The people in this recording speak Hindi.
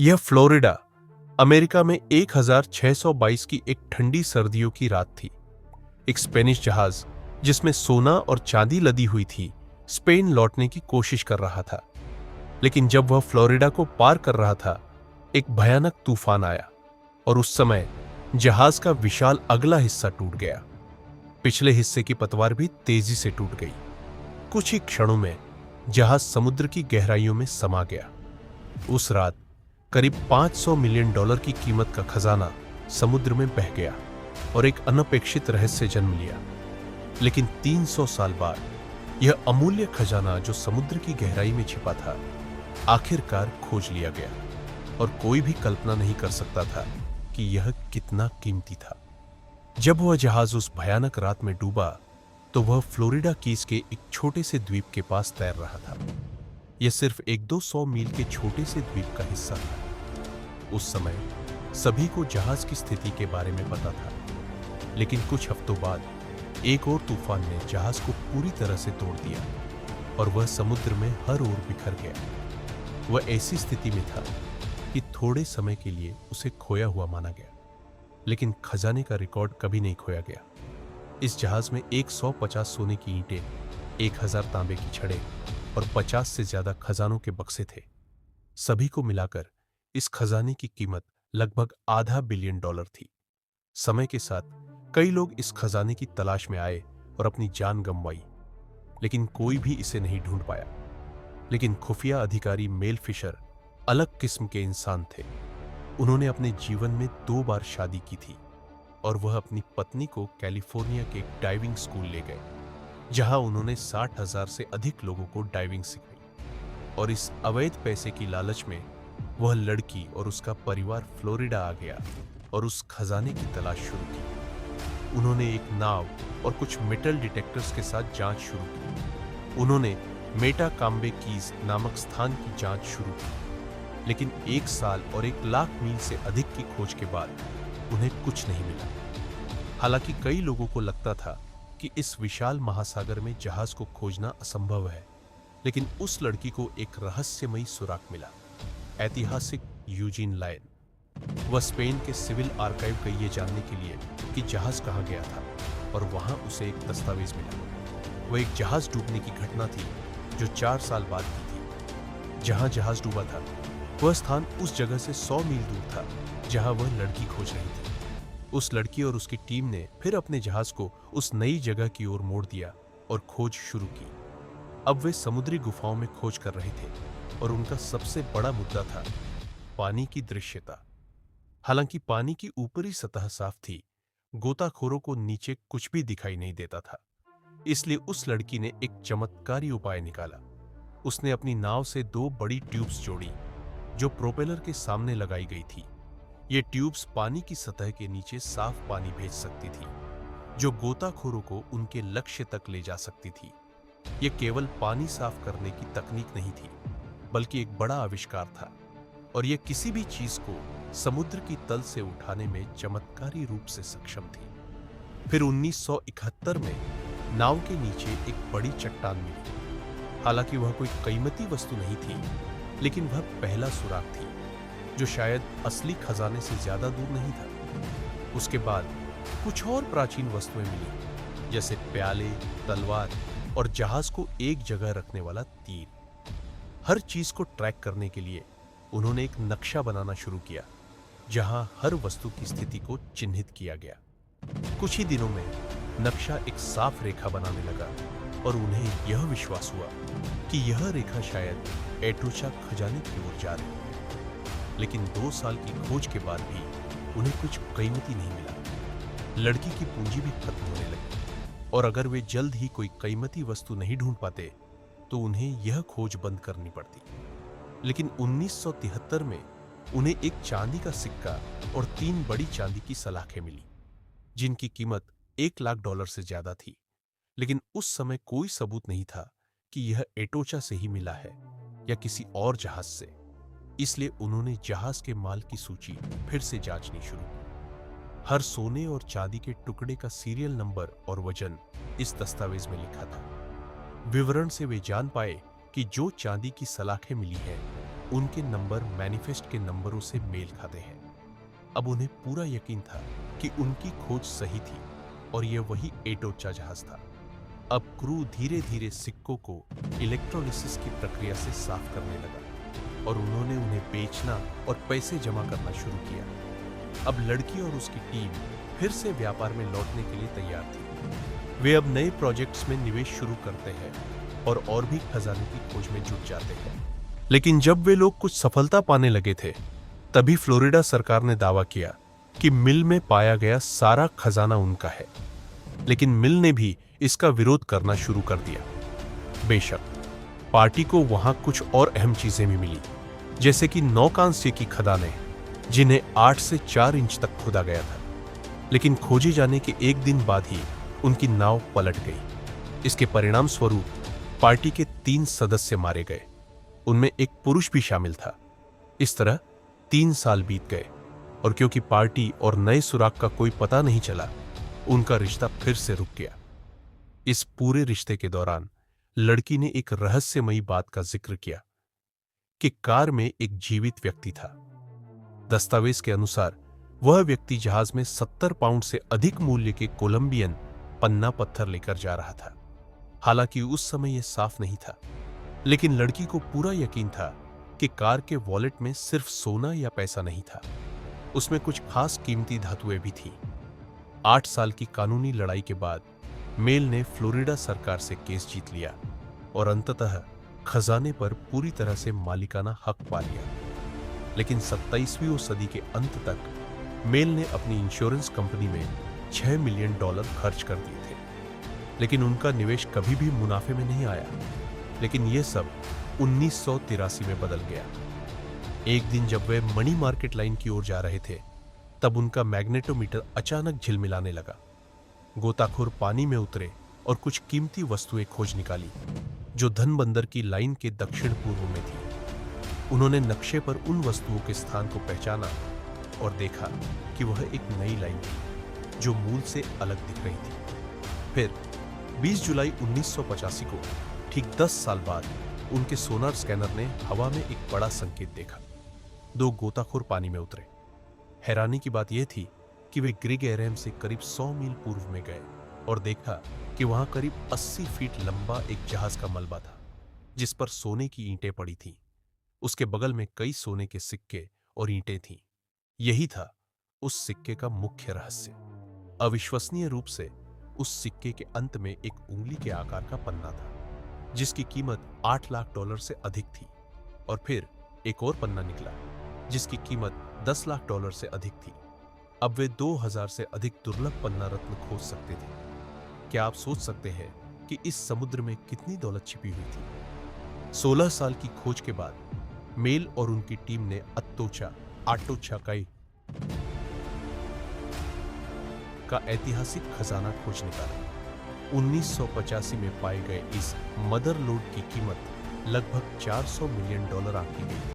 यह फ्लोरिडा, अमेरिका में 1622 की एक ठंडी सर्दियों की रात थी। एक स्पेनिश जहाज जिसमें सोना और चांदी लदी हुई थी, स्पेन लौटने की कोशिश कर रहा था। लेकिन जब वह फ्लोरिडा को पार कर रहा था, एक भयानक तूफान आया और उस समय जहाज का विशाल अगला हिस्सा टूट गया। पिछले हिस्से की पतवार भी तेजी से टूट गई। कुछ ही क्षणों में जहाज समुद्र की गहराइयों में समा गया। उस रात करीब $500 मिलियन की कीमत का खजाना समुद्र में बह गया और एक अनपेक्षित रहस्य जन्म लिया। लेकिन 300 साल बाद यह अमूल्य खजाना जो समुद्र की गहराई में छिपा था, आखिरकार खोज लिया गया और कोई भी कल्पना नहीं कर सकता था कि यह कितना कीमती था। जब वह जहाज उस भयानक रात में डूबा तो वह फ्लोरिडा कीज के एक छोटे से द्वीप के पास तैर रहा था। यह सिर्फ 100-200 मील के छोटे से द्वीप का हिस्सा था। उस समय सभी को जहाज की स्थिति के बारे में पता था, लेकिन कुछ हफ्तों बाद एक और तूफान ने जहाज को पूरी तरह से तोड़ दिया और वह समुद्र में हर ओर बिखर गया। वह ऐसी स्थिति में था कि थोड़े समय के लिए उसे खोया हुआ माना गया, लेकिन खजाने का रिकॉर्ड कभी नहीं खोया गया। इस जहाज में 150 सोने की ईंटें, 1000 तांबे की छड़ें और 50 से ज्यादा खजानों के बक्से थे। सभी को मिलाकर इस खजाने की कीमत लगभग $500 बिलियन थी। समय के साथ कई लोग इस खजाने की तलाश में आए और अपनी जान गंवाई, लेकिन कोई भी इसे नहीं ढूंढ पाया। लेकिन खुफिया अधिकारी मेल फिशर अलग किस्म के इंसान थे। उन्होंने अपने जीवन में 2 बार शादी की थी और वह अपनी पत्नी को कैलिफोर्निया के एक डाइविंग स्कूल ले गए, जहां उन्होंने 60,000 से अधिक लोगों को डाइविंग सिखाई। और इस अवैध पैसे की लालच में वह लड़की और उसका परिवार फ्लोरिडा आ गया और उस खजाने की तलाश शुरू की। उन्होंने एक नाव और कुछ मेटल डिटेक्टर्स के साथ जांच शुरू की। उन्होंने मेटाकाम्बे कीज नामक स्थान की जांच शुरू की, लेकिन 1 साल और 1 लाख मील से अधिक की खोज के बाद उन्हें कुछ नहीं मिला। हालांकि कई लोगों को लगता था कि इस विशाल महासागर में जहाज को खोजना असंभव है, लेकिन उस लड़की को एक रहस्यमयी सुराग मिला। ऐतिहासिक यूजीन लायन। वह स्पेन के सिविल आर्काइव गई ये जानने के लिए कि जहाज कहां गया था, और वहां उसे एक दस्तावेज मिला। वह एक जहाज डूबने की घटना थी जो 4 साल बाद की थी। जहां जहाज डूबा था वह स्थान उस जगह से 100 मील दूर था जहां वह लड़की खोज रही थी। उस लड़की और उसकी टीम ने फिर अपने जहाज को उस नई जगह की ओर मोड़ दिया और खोज शुरू की। अब वे समुद्री गुफाओं में खोज कर रहे थे और उनका सबसे बड़ा मुद्दा था पानी की दृश्यता। हालांकि पानी की ऊपरी सतह साफ थी, गोताखोरों को नीचे कुछ भी दिखाई नहीं देता था। इसलिए उस लड़की ने एक चमत्कारी उपाय निकाला। उसने अपनी नाव से 2 बड़ी ट्यूब्स जोड़ी जो प्रोपेलर के सामने लगाई गई थी। ये ट्यूब्स पानी की सतह के नीचे साफ पानी भेज सकती थी, जो गोताखोरों को उनके लक्ष्य तक ले जा सकती थी। ये केवल पानी साफ करने की तकनीक नहीं थी, बल्कि एक बड़ा आविष्कार था, और यह किसी भी चीज को समुद्र की तल से उठाने में चमत्कारी रूप से सक्षम थी। फिर 1971 में नाव के नीचे एक बड़ी चट्टान मिली। हालांकि वह कोई कीमती वस्तु नहीं थी, लेकिन वह पहला सुराग थी जो शायद असली खजाने से ज्यादा दूर नहीं था। उसके बाद कुछ और प्राचीन वस्तुएं मिली, जैसे प्याले, तलवार और जहाज को एक जगह रखने वाला तीर। हर चीज को ट्रैक करने के लिए उन्होंने एक नक्शा बनाना शुरू किया, जहां हर वस्तु की स्थिति को चिन्हित किया गया। कुछ ही दिनों में नक्शा एक साफ रेखा बनाने लगा और उन्हें यह विश्वास हुआ कि यह रेखा शायद एटोचा खजाने की ओर जा रही है। लेकिन 2 साल की खोज के बाद भी उन्हें कुछ कीमती नहीं मिला। लड़की की पूंजी भी खत्म होने लगी, और अगर वे जल्द ही कोई कीमती वस्तु नहीं ढूंढ पाते तो उन्हें यह खोज बंद करनी पड़ती। लेकिन 1973 में उन्हें एक चांदी का सिक्का और 3 बड़ी चांदी की सलाखें मिली, जिनकी कीमत $1 लाख से ज्यादा थी। लेकिन उस समय कोई सबूत नहीं था कि यह एटोचा से ही मिला है या किसी और जहाज से। इसलिए उन्होंने जहाज के माल की सूची फिर से जांचनी शुरू की। हर सोने और चांदी के टुकड़े का सीरियल नंबर और वजन इस दस्तावेज में लिखा था। विवरण से वे जान पाए कि जो चांदी की सलाखें मिली हैं, उनके नंबर मैनिफेस्ट के नंबरों से मेल खाते हैं। अब उन्हें पूरा यकीन था कि उनकी खोज सही थी और यह वही एटोचा जहाज था। अब क्रू धीरे धीरे सिक्कों को इलेक्ट्रोलिसिस की प्रक्रिया से साफ करने लगा और उन्होंने उन्हें बेचना और पैसे जमा करना शुरू किया। अब लड़की और उसकी टीम फिर से व्यापार में लौटने के लिए तैयार थी। वे अब नए प्रोजेक्ट्स में निवेश शुरू करते हैं और भी खजाने की खोज में जुट जाते हैं। लेकिन जब वे लोग कुछ सफलता पाने लगे थे, तभी फ्लोरिडा सरकार ने दावा किया कि मिल में पाया गया सारा खजाना उनका है। लेकिन मिल ने भी इसका विरोध करना शुरू कर दिया। बेशक पार्टी को वहां कुछ और अहम चीजें भी मिली, जैसे कि 9 कांस्य की खदानें जिन्हें 8 से 4 इंच तक खोदा गया था। लेकिन खोजे जाने के एक दिन बाद ही उनकी नाव पलट गई। इसके परिणाम स्वरूप पार्टी के 3 सदस्य मारे गए, उनमें एक पुरुष भी शामिल था। इस तरह 3 साल बीत गए और क्योंकि पार्टी और नए सुराग का कोई पता नहीं चला, उनका रिश्ता फिर से रुक गया। इस पूरे रिश्ते के दौरान लड़की ने एक रहस्यमयी बात का जिक्र किया कि कार में एक जीवित व्यक्ति था। दस्तावेज के अनुसार वह व्यक्ति जहाज में 70 पाउंड से अधिक मूल्य के कोलंबियन पन्ना पत्थर लेकर जा रहा था। हालांकि उस समय यह साफ नहीं था, लेकिन लड़की को पूरा यकीन था कि कार के वॉलेट में सिर्फ सोना या पैसा नहीं था, उसमें कुछ खास कीमती धातुएं भी थीं। 8 साल की कानूनी लड़ाई के बाद मेल ने फ्लोरिडा सरकार से केस जीत लिया और अंततः खजाने पर पूरी तरह से मालिकाना हक पा लिया। लेकिन 27वीं सदी के अंत तक मेल ने अपनी इंश्योरेंस कंपनी में $6 मिलियन खर्च कर दिए थे, लेकिन उनका निवेश कभी भी मुनाफे में नहीं आया। लेकिन यह सब 1983 में बदल गया। एक दिन जब वे मनी मार्केट लाइन की ओर जा रहे थे, तब उनका मैग्नेटोमीटर अचानक झिलमिलाने लगा। गोताखोर पानी में उतरे और कुछ कीमती वस्तुएं खोज निकाली जो धनबंदर की लाइन के दक्षिण पूर्व में थी। उन्होंने नक्शे पर उन वस्तुओं के स्थान को पहचाना और देखा कि वह एक नई लाइन थी जो मूल से अलग दिख रही थी। फिर 20 जुलाई 1985 को ठीक 10 साल बाद उनके सोनार स्कैनर ने हवा में एक बड़ा संकेत देखा। 2 गोताखोर पानी में उतरे। हैरानी की बात यह थी कि वे ग्रिग एरेम से करीब 100 मील पूर्व में गए और देखा कि वहां करीब 80 फीट लंबा एक जहाज का मलबा था, जिस पर सोने की ईंटें पड़ी थीं। उसके बगल में कई सोने के सिक्के और ईंटें थीं। यही था उस सिक्के का मुख्य रहस्य। अविश्वसनीय रूप से उस सिक्के के अंत में एक उंगली के आकार का पन्ना था, जिसकी कीमत $8 लाख से अधिक थी। और फिर एक और पन्ना निकला जिसकी कीमत $10 लाख से अधिक थी। अब वे 2000 से अधिक दुर्लभ पन्ना रत्न खोज सकते थे। क्या आप सोच सकते हैं कि इस समुद्र में कितनी दौलत छिपी हुई थी? 16 साल की खोज के बाद मेल और उनकी टीम ने आटोचा का ऐतिहासिक खजाना खोज निकाला। 1985 में पाए गए इस मदर लोड की कीमत लगभग $400 मिलियन आंकी गई।